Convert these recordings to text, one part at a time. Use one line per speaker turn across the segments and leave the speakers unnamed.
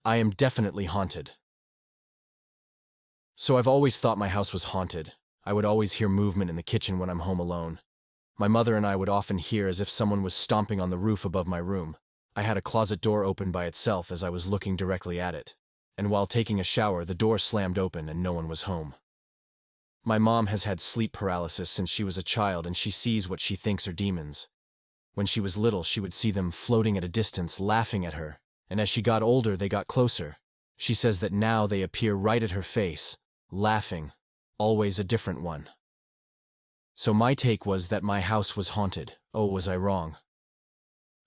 I am definitely haunted. So I've always thought my house was haunted. I would always hear movement in the kitchen when I'm home alone. My mother and I would often hear as if someone was stomping on the roof above my room. I had a closet door open by itself as I was looking directly at it. And while taking a shower, the door slammed open and no one was home. My mom has had sleep paralysis since she was a child, and she sees what she thinks are demons. When she was little, she would see them floating at a distance, laughing at her, and as she got older, they got closer. She says that now they appear right at her face, laughing, always a different one. So my take was that my house was haunted. Oh, was I wrong?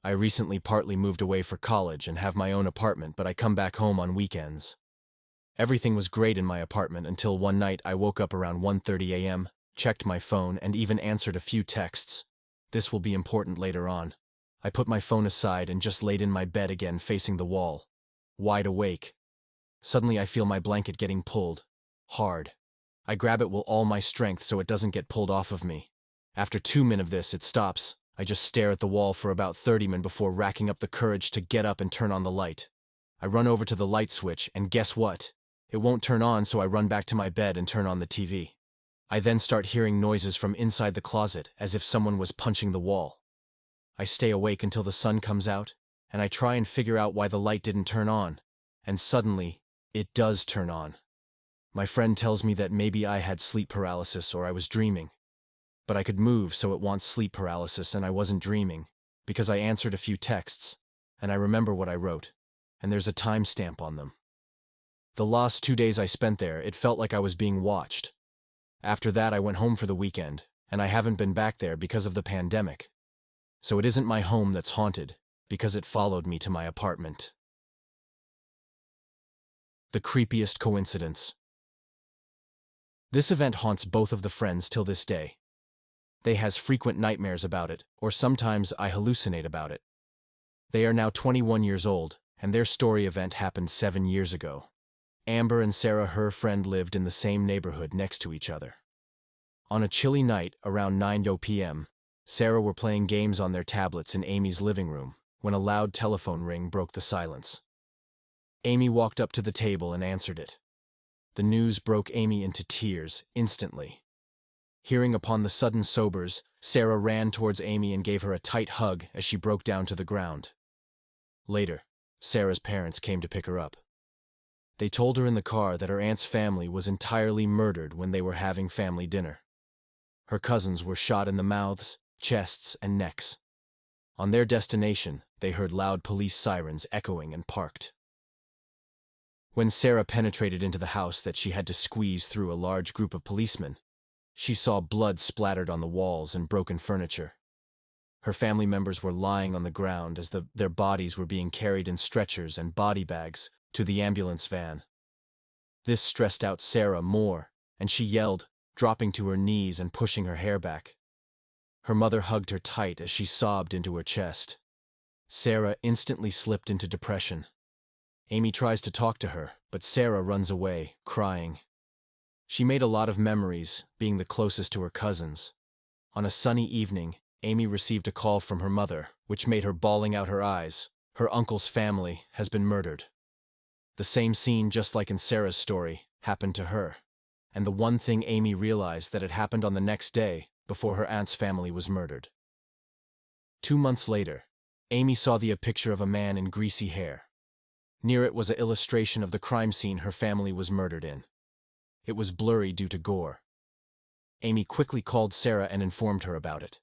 I recently partly moved away for college and have my own apartment, but I come back home on weekends. Everything was great in my apartment until one night I woke up around 1:30 a.m., checked my phone, and even answered a few texts. This will be important later on. I put my phone aside and just laid in my bed again, facing the wall, wide awake. Suddenly I feel my blanket getting pulled, hard. I grab it with all my strength so it doesn't get pulled off of me. After 2 minutes of this, it stops. I just stare at the wall for about 30 minutes before racking up the courage to get up and turn on the light. I run over to the light switch, and guess what? It won't turn on, so I run back to my bed and turn on the TV. I then start hearing noises from inside the closet, as if someone was punching the wall. I stay awake until the sun comes out, and I try and figure out why the light didn't turn on. And suddenly, it does turn on. My friend tells me that maybe I had sleep paralysis or I was dreaming. But I could move, so it wants sleep paralysis, and I wasn't dreaming, because I answered a few texts, and I remember what I wrote, and there's a timestamp on them. The last 2 days I spent there, it felt like I was being watched. After that, I went home for the weekend, and I haven't been back there because of the pandemic. So it isn't my home that's haunted, because it followed me to my apartment. The creepiest coincidence. This event haunts both of the friends till this day. They has frequent nightmares about it, or sometimes I hallucinate about it. They are now 21 years old, and their story event happened 7 years ago. Amber and Sarah, her friend, lived in the same neighborhood next to each other. On a chilly night, around 9 p.m., Sarah were playing games on their tablets in Amy's living room, when a loud telephone ring broke the silence. Amy walked up to the table and answered it. The news broke Amy into tears instantly. Hearing upon the sudden sobers, Sarah ran towards Amy and gave her a tight hug as she broke down to the ground. Later, Sarah's parents came to pick her up. They told her in the car that her aunt's family was entirely murdered when they were having family dinner. Her cousins were shot in the mouths, chests, and necks. On their destination, they heard loud police sirens echoing and parked. When Sarah penetrated into the house that she had to squeeze through a large group of policemen, she saw blood splattered on the walls and broken furniture. Her family members were lying on the ground as their bodies were being carried in stretchers and body bags to the ambulance van. This stressed out Sarah more, and she yelled, dropping to her knees and pushing her hair back. Her mother hugged her tight as she sobbed into her chest. Sarah instantly slipped into depression. Amy tries to talk to her, but Sarah runs away, crying. She made a lot of memories, being the closest to her cousins. On a sunny evening, Amy received a call from her mother, which made her bawling out her eyes. Her uncle's family has been murdered. The same scene, just like in Sarah's story, happened to her. And the one thing Amy realized that it happened on the next day, before her aunt's family was murdered. 2 months later, Amy saw a picture of a man in greasy hair. Near it was an illustration of the crime scene her family was murdered in. It was blurry due to gore. Amy quickly called Sarah and informed her about it.